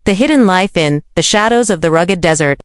The hidden life in the shadows of the rugged desert.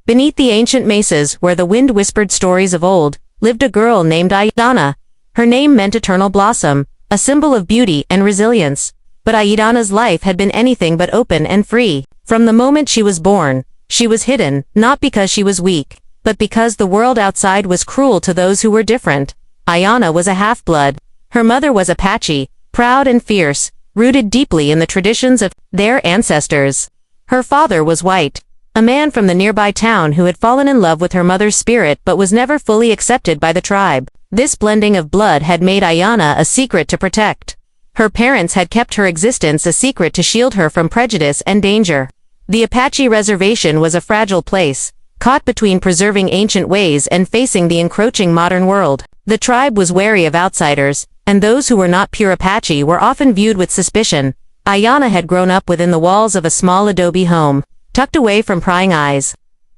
Beneath the ancient mesas where the wind whispered stories of old, lived a girl named Ayana. Her name meant eternal blossom, a symbol of beauty and resilience. But Ayana's life had been anything but open and free. From the moment she was born, she was hidden, not because she was weak, but because the world outside was cruel to those who were different. Ayana was a half-blood. Her mother was Apache, proud and fierce, rooted deeply in the traditions of their ancestors. Her father was white, a man from the nearby town who had fallen in love with her mother's spirit but was never fully accepted by the tribe. This blending of blood had made Ayana a secret to protect. Her parents had kept her existence a secret to shield her from prejudice and danger. The Apache reservation was a fragile place, caught between preserving ancient ways and facing the encroaching modern world. The tribe was wary of outsiders, and those who were not pure Apache were often viewed with suspicion. Ayana had grown up within the walls of a small adobe home, tucked away from prying eyes.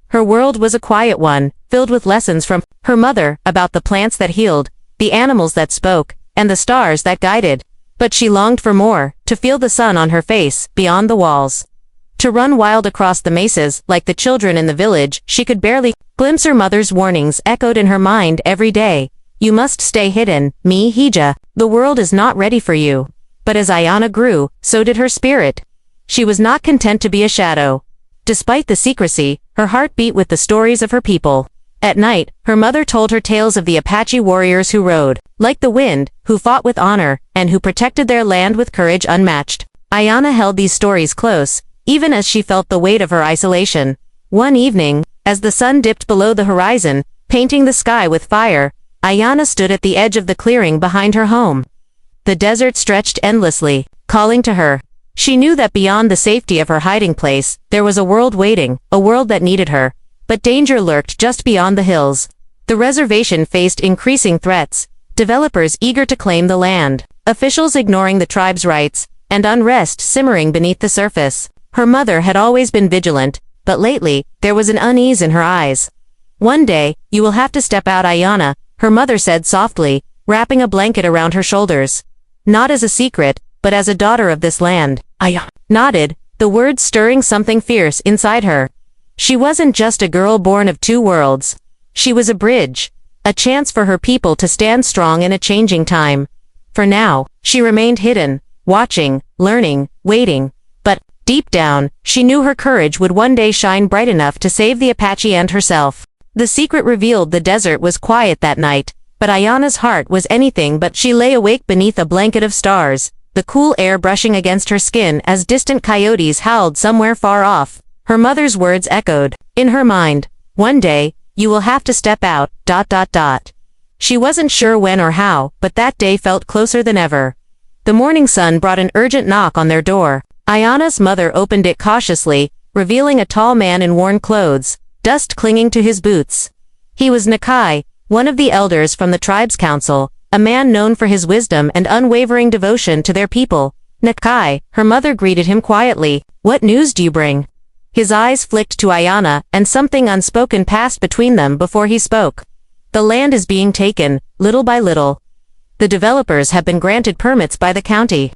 Her world was a quiet one, filled with lessons from her mother about the plants that healed, the animals that spoke, and the stars that guided. But she longed for more, to feel the sun on her face, beyond the walls. To run wild across the mesas, like the children in the village, she could barely glimpse her mother's warnings echoed in her mind every day. You must stay hidden, Hija. The world is not ready for you. But as Ayana grew, so did her spirit. She was not content to be a shadow. Despite the secrecy, her heart beat with the stories of her people. At night, her mother told her tales of the Apache warriors who rode, like the wind, who fought with honor, and who protected their land with courage unmatched. Ayana held these stories close, even as she felt the weight of her isolation. One evening, as the sun dipped below the horizon, painting the sky with fire, Ayana stood at the edge of the clearing behind her home. The desert stretched endlessly, calling to her. She knew that beyond the safety of her hiding place, there was a world waiting, a world that needed her. But danger lurked just beyond the hills. The reservation faced increasing threats, developers eager to claim the land, officials ignoring the tribe's rights, and unrest simmering beneath the surface. Her mother had always been vigilant, but lately, there was an unease in her eyes. One day, you will have to step out, Ayana, her mother said softly, wrapping a blanket around her shoulders. Not as a secret, but as a daughter of this land. Ayana nodded, the words stirring something fierce inside her. She wasn't just a girl born of two worlds. She was a bridge, a chance for her people to stand strong in a changing time. For now, she remained hidden, watching, learning, waiting. But, deep down, she knew her courage would one day shine bright enough to save the Apache and herself. The secret revealed the desert was quiet that night, but Ayana's heart was anything but. She lay awake beneath a blanket of stars, the cool air brushing against her skin as distant coyotes howled somewhere far off. Her mother's words echoed in her mind. One day, you will have to step out, ... She wasn't sure when or how, but that day felt closer than ever. The morning sun brought an urgent knock on their door. Ayana's mother opened it cautiously, revealing a tall man in worn clothes, dust clinging to his boots. He was Nakai, one of the elders from the tribe's council, a man known for his wisdom and unwavering devotion to their people. Nakai, her mother greeted him quietly. What news do you bring? His eyes flicked to Ayana, and something unspoken passed between them before he spoke. The land is being taken, little by little. The developers have been granted permits by the county.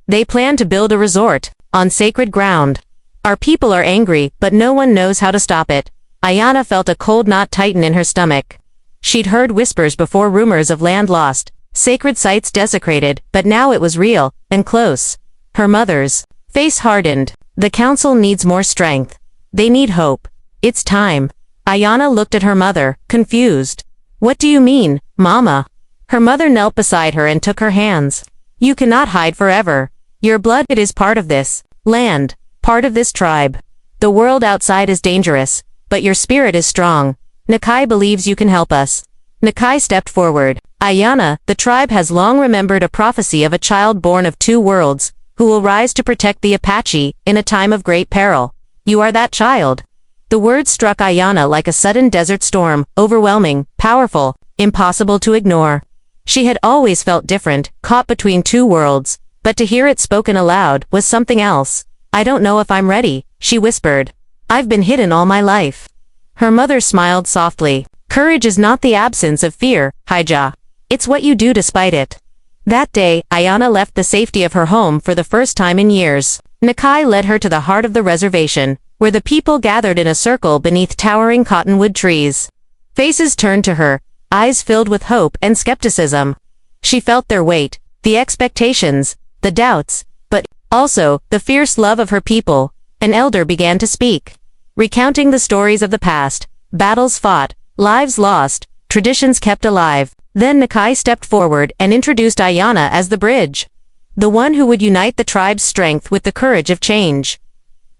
They plan to build a resort, on sacred ground. Our people are angry, but no one knows how to stop it. Ayana felt a cold knot tighten in her stomach. She'd heard whispers before, rumors of land lost, sacred sites desecrated, but now it was real, and close. Her mother's face hardened. The council needs more strength. They need hope. It's time. Ayana looked at her mother, confused. What do you mean, Mama? Her mother knelt beside her and took her hands. You cannot hide forever. Your blood, it is part of this land, part of this tribe. The world outside is dangerous, but your spirit is strong. Nakai believes you can help us. Nakai stepped forward. Ayana, the tribe has long remembered a prophecy of a child born of two worlds, who will rise to protect the Apache in a time of great peril. You are that child. The words struck Ayana like a sudden desert storm, overwhelming, powerful, impossible to ignore. She had always felt different, caught between two worlds, but to hear it spoken aloud was something else. I don't know if I'm ready, she whispered. I've been hidden all my life. Her mother smiled softly. Courage is not the absence of fear, Hija. It's what you do despite it. That day, Ayana left the safety of her home for the first time in years. Nakai led her to the heart of the reservation, where the people gathered in a circle beneath towering cottonwood trees. Faces turned to her, eyes filled with hope and skepticism. She felt their weight, the expectations, the doubts, but also the fierce love of her people. An elder began to speak, recounting the stories of the past, battles fought, lives lost, traditions kept alive. Then Nakai stepped forward and introduced Ayana as the bridge, the one who would unite the tribe's strength with the courage of change.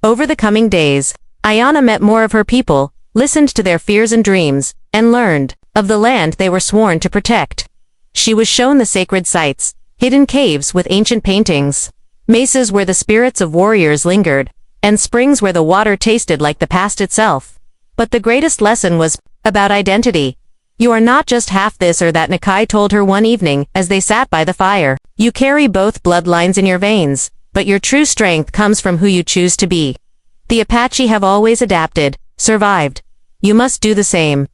Over the coming days, Ayana met more of her people, listened to their fears and dreams, and learned of the land they were sworn to protect. She was shown the sacred sites, hidden caves with ancient paintings, mesas where the spirits of warriors lingered, and springs where the water tasted like the past itself. But the greatest lesson was about identity. You are not just half this or that, Nakai told her one evening as they sat by the fire. You carry both bloodlines in your veins, but your true strength comes from who you choose to be. The Apache have always adapted, survived. You must do the same.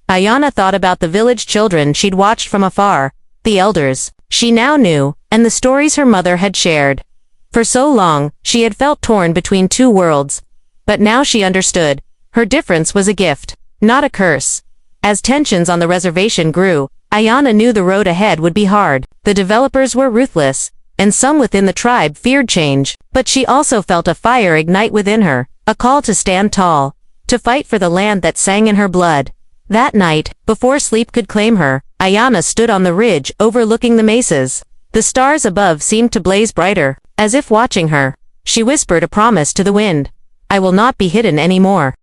Ayana thought about the village children she'd watched from afar, the elders she now knew, and the stories her mother had shared. For so long, she had felt torn between two worlds. But now she understood. Her difference was a gift, not a curse. As tensions on the reservation grew, Ayana knew the road ahead would be hard. The developers were ruthless, and some within the tribe feared change. But she also felt a fire ignite within her, a call to stand tall, to fight for the land that sang in her blood. That night, before sleep could claim her, Ayana stood on the ridge overlooking the mesas. The stars above seemed to blaze brighter, as if watching her. She whispered a promise to the wind. I will not be hidden anymore.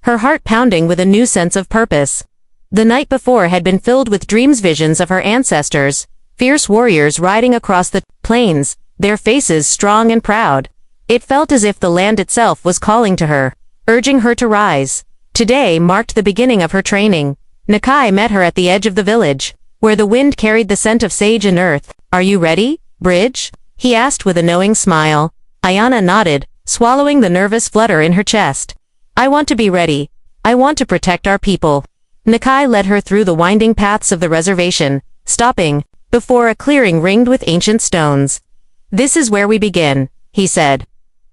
Her heart pounding with a new sense of purpose. The night before had been filled with dreams, visions of her ancestors, fierce warriors riding across the plains, their faces strong and proud. It felt as if the land itself was calling to her, urging her to rise. Today marked the beginning of her training. Nakai met her at the edge of the village, where the wind carried the scent of sage and earth. Are you ready, Bridge? He asked with a knowing smile. Ayana nodded, swallowing the nervous flutter in her chest. I want to be ready. I want to protect our people. Nakai led her through the winding paths of the reservation, stopping before a clearing ringed with ancient stones. This is where we begin, he said.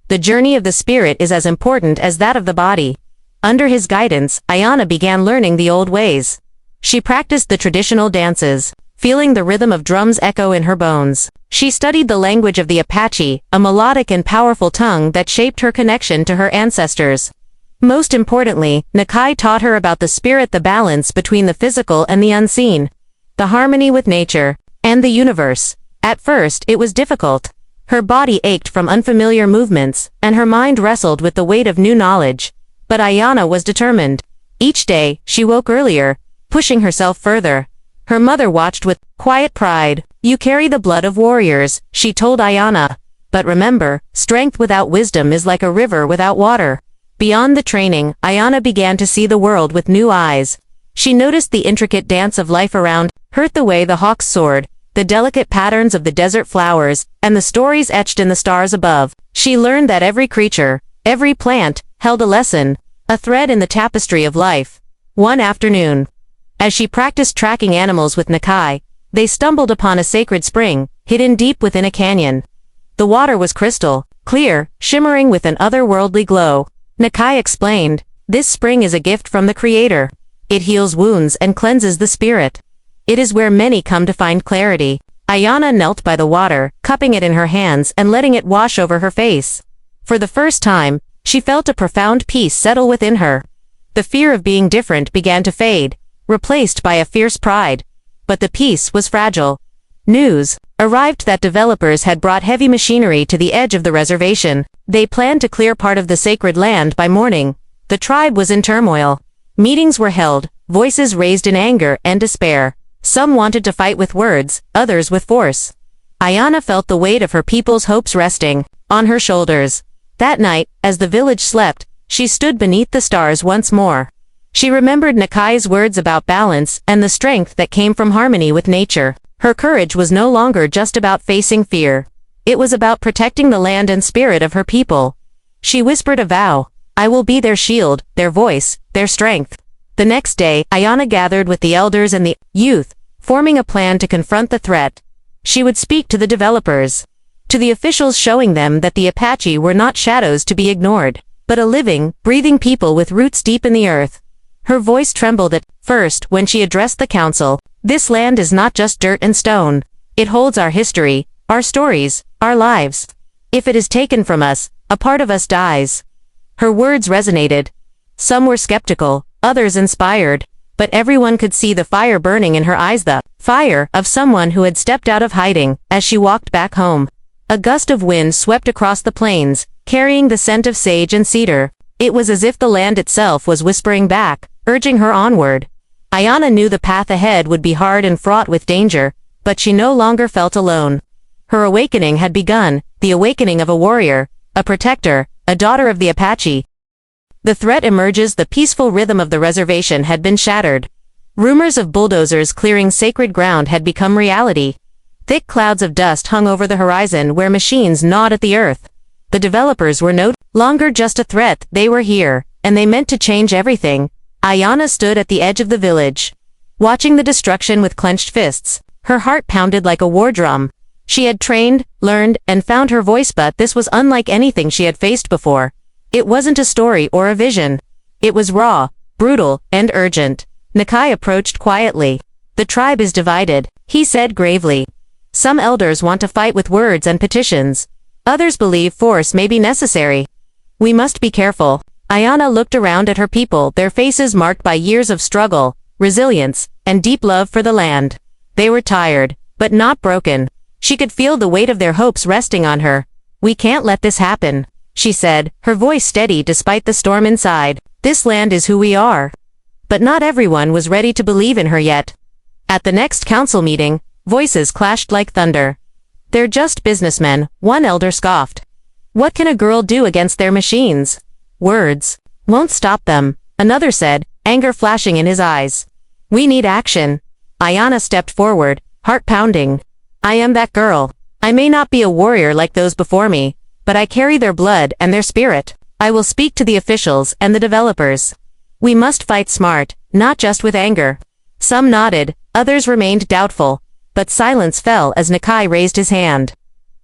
The journey of the spirit is as important as that of the body. Under his guidance, Ayana began learning the old ways. She practiced the traditional dances, feeling the rhythm of drums echo in her bones. She studied the language of the Apache, a melodic and powerful tongue that shaped her connection to her ancestors. Most importantly, Nakai taught her about the spirit, the balance between the physical and the unseen, the harmony with nature and the universe. At first, it was difficult. Her body ached from unfamiliar movements, and her mind wrestled with the weight of new knowledge. But Ayana was determined. Each day, she woke earlier, pushing herself further. Her mother watched with quiet pride. You carry the blood of warriors, she told Ayana. But remember, strength without wisdom is like a river without water. Beyond the training, Ayana began to see the world with new eyes. She noticed the intricate dance of life around her, the way the hawks soared, the delicate patterns of the desert flowers, and the stories etched in the stars above. She learned that every creature, every plant, held a lesson, a thread in the tapestry of life. One afternoon, as she practiced tracking animals with Nakai, they stumbled upon a sacred spring, hidden deep within a canyon. The water was crystal clear, shimmering with an otherworldly glow. Nakai explained, this spring is a gift from the Creator. It heals wounds and cleanses the spirit. It is where many come to find clarity. Ayana knelt by the water, cupping it in her hands and letting it wash over her face. For the first time, she felt a profound peace settle within her. The fear of being different began to fade, replaced by a fierce pride. But the peace was fragile. News arrived that developers had brought heavy machinery to the edge of the reservation. They planned to clear part of the sacred land by morning. The tribe was in turmoil. Meetings were held, voices raised in anger and despair. Some wanted to fight with words, others with force. Ayana felt the weight of her people's hopes resting on her shoulders. That night, as the village slept, she stood beneath the stars once more. She remembered Nakai's words about balance and the strength that came from harmony with nature. Her courage was no longer just about facing fear. It was about protecting the land and spirit of her people. She whispered a vow. I will be their shield, their voice, their strength. The next day, Ayana gathered with the elders and the youth, forming a plan to confront the threat. She would speak to the developers. to the officials, showing them that the Apache were not shadows to be ignored, but a living, breathing people with roots deep in the earth. Her voice trembled at first when she addressed the council. This land is not just dirt and stone. It holds our history, our stories, our lives. If it is taken from us, a part of us dies. Her words resonated. Some were skeptical, others inspired, but everyone could see the fire burning in her eyes, the fire of someone who had stepped out of hiding. As she walked back home, a gust of wind swept across the plains, carrying the scent of sage and cedar. It was as if the land itself was whispering back, urging her onward. Ayanna knew the path ahead would be hard and fraught with danger, but she no longer felt alone. Her awakening had begun, the awakening of a warrior, a protector, a daughter of the Apache. The threat emerges. The peaceful rhythm of the reservation had been shattered. Rumors of bulldozers clearing sacred ground had become reality. Thick clouds of dust hung over the horizon where machines gnawed at the earth. The developers were no longer just a threat, they were here, and they meant to change everything. Ayanna stood at the edge of the village, watching the destruction with clenched fists. Her heart pounded like a war drum. She had trained, learned, and found her voice, but this was unlike anything she had faced before. It wasn't a story or a vision. It was raw, brutal, and urgent. Nakai approached quietly. The tribe is divided, he said gravely. Some elders want to fight with words and petitions. Others believe force may be necessary. We must be careful. Ayanna looked around at her people, their faces marked by years of struggle, resilience, and deep love for the land. They were tired, but not broken. She could feel the weight of their hopes resting on her. We can't let this happen, she said, her voice steady despite the storm inside. This land is who we are. But not everyone was ready to believe in her yet. At the next council meeting, voices clashed like thunder. They're just businessmen, one elder scoffed. What can a girl do against their machines? Words won't stop them, another said, anger flashing in his eyes. We need action. Ayanna stepped forward, heart pounding. I am that girl. I may not be a warrior like those before me, but I carry their blood and their spirit. I will speak to the officials and the developers. We must fight smart, not just with anger. Some nodded, others remained doubtful, but silence fell as Nakai raised his hand.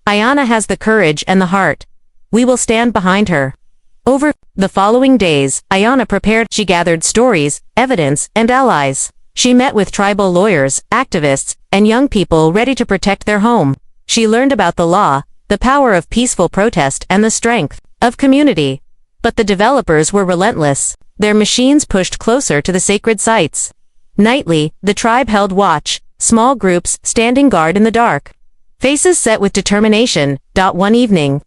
Ayanna has the courage and the heart. We will stand behind her. Over the following days, Ayanna prepared. She gathered stories, evidence, and allies. She met with tribal lawyers, activists, and young people ready to protect their home. She learned about the law, the power of peaceful protest, and the strength of community. But the developers were relentless. Their machines pushed closer to the sacred sites. Nightly, the tribe held watch, small groups standing guard in the dark. Faces set with determination. One evening,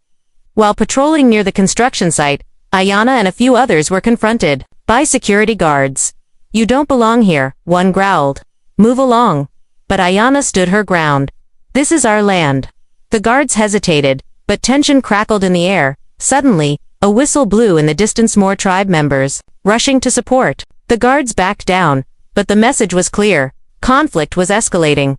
while patrolling near the construction site, Ayanna and a few others were confronted by security guards. You don't belong here, one growled. Move along. But Ayanna stood her ground. This is our land. The guards hesitated, but tension crackled in the air. Suddenly, a whistle blew in the distance. More tribe members, rushing to support. The guards backed down, but the message was clear. Conflict was escalating.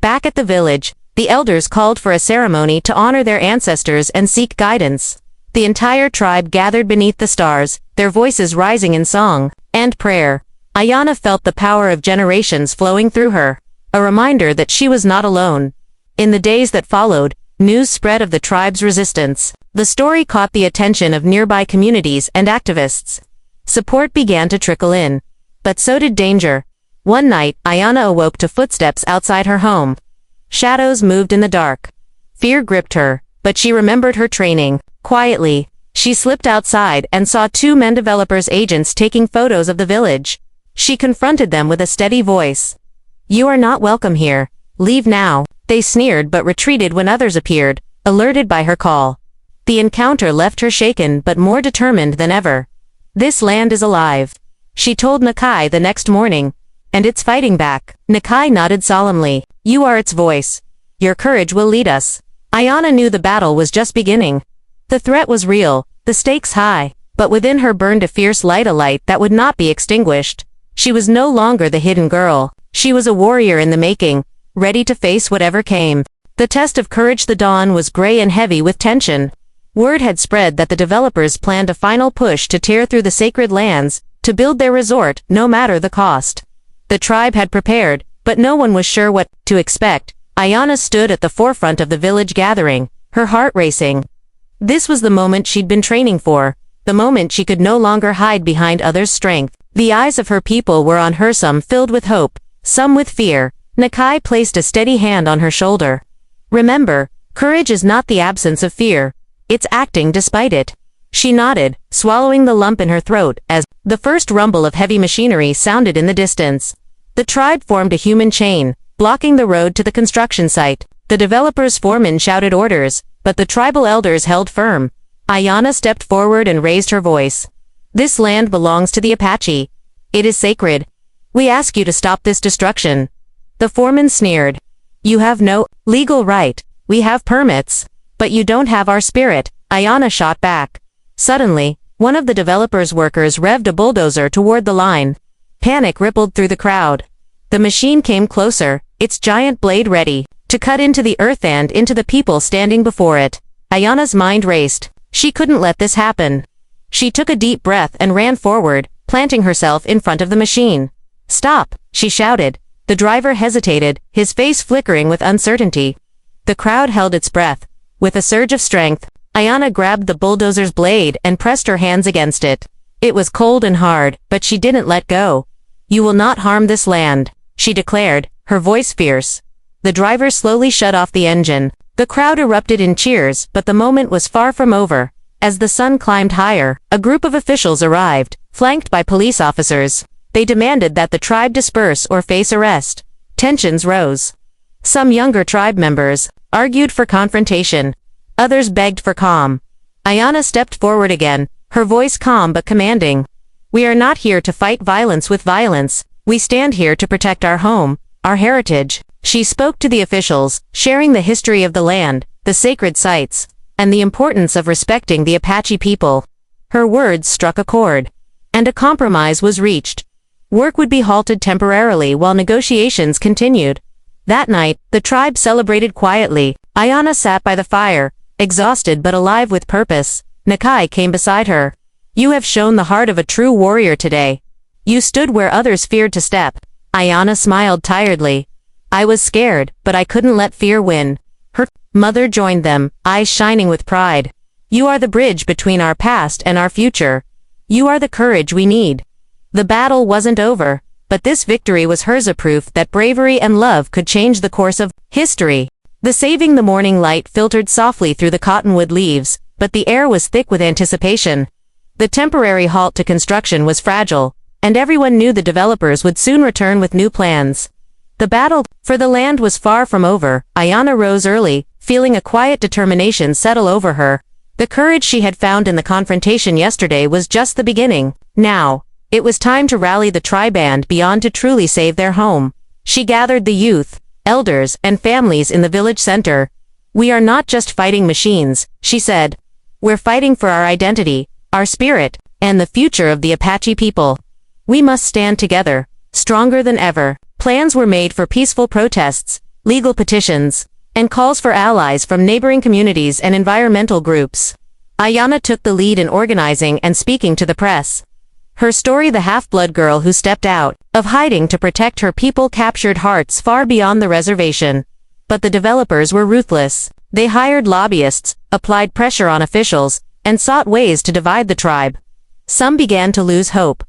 Back at the village, the elders called for a ceremony to honor their ancestors and seek guidance. The entire tribe gathered beneath the stars, their voices rising in song and prayer. Ayanna felt the power of generations flowing through her, a reminder that she was not alone. In the days that followed, news spread of the tribe's resistance. The story caught the attention of nearby communities and activists. Support began to trickle in. But so did danger. One night, Ayanna awoke to footsteps outside her home. Shadows moved in the dark. Fear gripped her, but she remembered her training. Quietly, she slipped outside and saw two men, developers agents, taking photos of the village. She confronted them with a steady voice. You are not welcome here. Leave now. They sneered but retreated when others appeared, alerted by her call. The encounter left her shaken but more determined than ever. This land is alive, she told Nakai the next morning, and it's fighting back. Nakai nodded solemnly. You are its voice. Your courage will lead us. Ayanna knew the battle was just beginning. The threat was real, the stakes high, but within her burned a fierce light, a light that would not be extinguished. She was no longer the hidden girl. She was a warrior in the making, ready to face whatever came. The test of courage. The dawn was gray and heavy with tension. Word had spread that the developers planned a final push to tear through the sacred lands, to build their resort, no matter the cost. The tribe had prepared, but no one was sure what to expect. Ayanna stood at the forefront of the village gathering, her heart racing. This was the moment she'd been training for, the moment she could no longer hide behind others' strength. The eyes of her people were on her, some filled with hope, some with fear. Nakai placed a steady hand on her shoulder. Remember, courage is not the absence of fear. It's acting despite it. She nodded, swallowing the lump in her throat, as the first rumble of heavy machinery sounded in the distance. The tribe formed a human chain, blocking the road to the construction site. The developer's foreman shouted orders, but the tribal elders held firm. Ayana stepped forward and raised her voice. This land belongs to the Apache. It is sacred. We ask you to stop this destruction. The foreman sneered. You have no legal right. We have permits. But you don't have our spirit, Ayana shot back. Suddenly, one of the developer's workers revved a bulldozer toward the line. Panic rippled through the crowd. The machine came closer, its giant blade ready to cut into the earth and into the people standing before it. Ayana's mind raced. She couldn't let this happen. She took a deep breath and ran forward, planting herself in front of the machine. Stop, she shouted. The driver hesitated, his face flickering with uncertainty. The crowd held its breath. With a surge of strength, Ayana grabbed the bulldozer's blade and pressed her hands against it. It was cold and hard, but she didn't let go. You will not harm this land, she declared, her voice fierce. The driver slowly shut off the engine. The crowd erupted in cheers, but the moment was far from over. As the sun climbed higher, a group of officials arrived, flanked by police officers. They demanded that the tribe disperse or face arrest. Tensions rose. Some younger tribe members argued for confrontation. Others begged for calm. Ayana stepped forward again, her voice calm but commanding. We are not here to fight violence with violence. We stand here to protect our home, our heritage. She spoke to the officials, sharing the history of the land, the sacred sites, and the importance of respecting the Apache people. Her words struck a chord. And a compromise was reached. Work would be halted temporarily while negotiations continued. That night, the tribe celebrated quietly. Ayana sat by the fire, exhausted but alive with purpose. Nakai came beside her. You have shown the heart of a true warrior today. You stood where others feared to step. Ayana smiled tiredly. I was scared, but I couldn't let fear win. Her mother joined them, eyes shining with pride. You are the bridge between our past and our future. You are the courage we need. The battle wasn't over, but this victory was hers, a proof that bravery and love could change the course of history. The morning light filtered softly through the cottonwood leaves, but the air was thick with anticipation. The temporary halt to construction was fragile, and everyone knew the developers would soon return with new plans. The battle for the land was far from over. Ayana rose early, feeling a quiet determination settle over her. The courage she had found in the confrontation yesterday was just the beginning. Now, it was time to rally the tribe and beyond to truly save their home. She gathered the youth, elders, and families in the village center. We are not just fighting machines, she said. We're fighting for our identity, our spirit, and the future of the Apache people. We must stand together, stronger than ever. Plans were made for peaceful protests, legal petitions, and calls for allies from neighboring communities and environmental groups. Ayana took the lead in organizing and speaking to the press. Her story, the half-blood girl who stepped out of hiding to protect her people, captured hearts far beyond the reservation. But the developers were ruthless. They hired lobbyists, applied pressure on officials, and sought ways to divide the tribe. Some began to lose hope.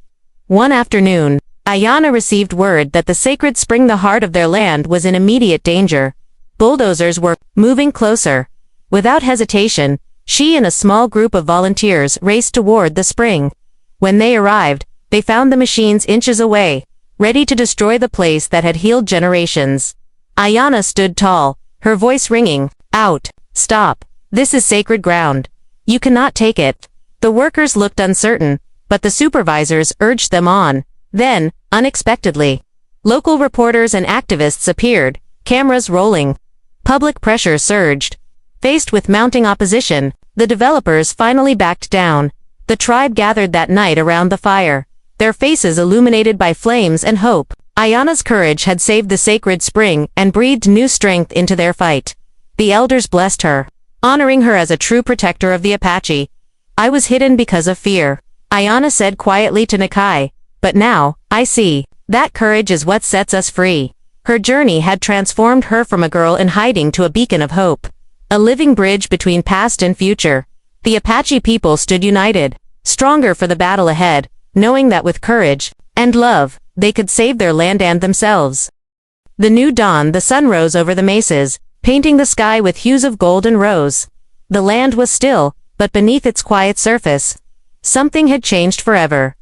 One afternoon, Ayana received word that the sacred spring, the heart of their land, was in immediate danger. Bulldozers were moving closer. Without hesitation, she and a small group of volunteers raced toward the spring. When they arrived, they found the machines inches away, ready to destroy the place that had healed generations. Ayana stood tall, her voice ringing out. Stop. This is sacred ground. You cannot take it. The workers looked uncertain, but the supervisors urged them on. Then, unexpectedly, local reporters and activists appeared, cameras rolling. Public pressure surged. Faced with mounting opposition, the developers finally backed down. The tribe gathered that night around the fire, their faces illuminated by flames and hope. Ayana's courage had saved the sacred spring and breathed new strength into their fight. The elders blessed her, honoring her as a true protector of the Apache. I was hidden because of fear, Ayana said quietly to Nakai. But now, I see. That courage is what sets us free. Her journey had transformed her from a girl in hiding to a beacon of hope. a living bridge between past and future. The Apache people stood united, stronger for the battle ahead, knowing that with courage and love, they could save their land and themselves. The new dawn, the sun rose over the mesas, painting the sky with hues of gold and rose. The land was still, but beneath its quiet surface, something had changed forever.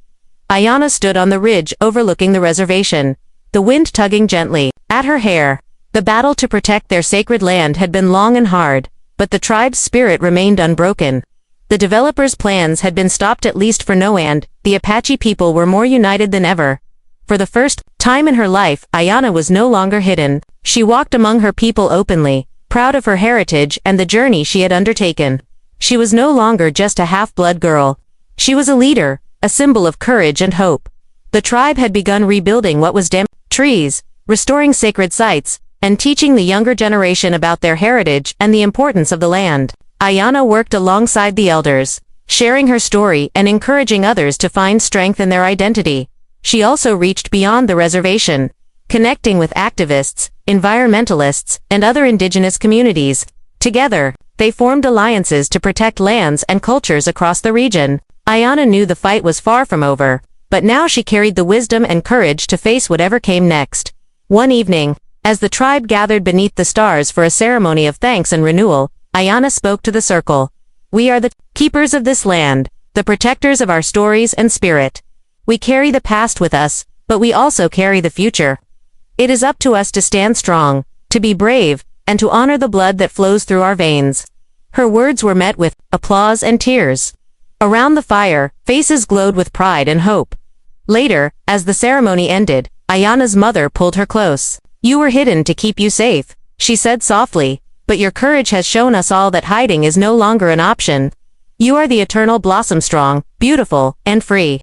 Ayanna stood on the ridge overlooking the reservation, the wind tugging gently at her hair. The battle to protect their sacred land had been long and hard, but the tribe's spirit remained unbroken. The developers' plans had been stopped at least for now, and the Apache people were more united than ever. For the first time in her life, Ayanna was no longer hidden. She walked among her people openly, proud of her heritage and the journey she had undertaken. She was no longer just a half-blood girl. She was a leader, a symbol of courage and hope. The tribe had begun rebuilding what was damaged: trees, restoring sacred sites, and teaching the younger generation about their heritage and the importance of the land. Ayanna worked alongside the elders, sharing her story and encouraging others to find strength in their identity. She also reached beyond the reservation, connecting with activists, environmentalists, and other indigenous communities. Together, they formed alliances to protect lands and cultures across the region. Ayanna knew the fight was far from over, but now she carried the wisdom and courage to face whatever came next. One evening, as the tribe gathered beneath the stars for a ceremony of thanks and renewal, Ayanna spoke to the circle. "We are the keepers of this land, the protectors of our stories and spirit. We carry the past with us, but we also carry the future. It is up to us to stand strong, to be brave, and to honor the blood that flows through our veins." Her words were met with applause and tears. Around the fire, faces glowed with pride and hope. Later, as the ceremony ended, Ayanna's mother pulled her close. "You were hidden to keep you safe," she said softly, "but your courage has shown us all that hiding is no longer an option. You are the eternal blossom, strong, beautiful, and free."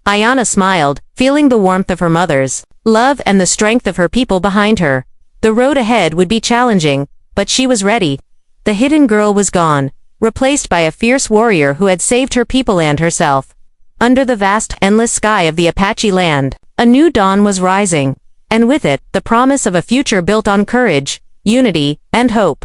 Ayanna smiled, feeling the warmth of her mother's love and the strength of her people behind her. The road ahead would be challenging, but she was ready. The hidden girl was gone, replaced by a fierce warrior who had saved her people and herself. Under the vast, endless sky of the Apache land, a new dawn was rising, and with it, the promise of a future built on courage, unity, and hope.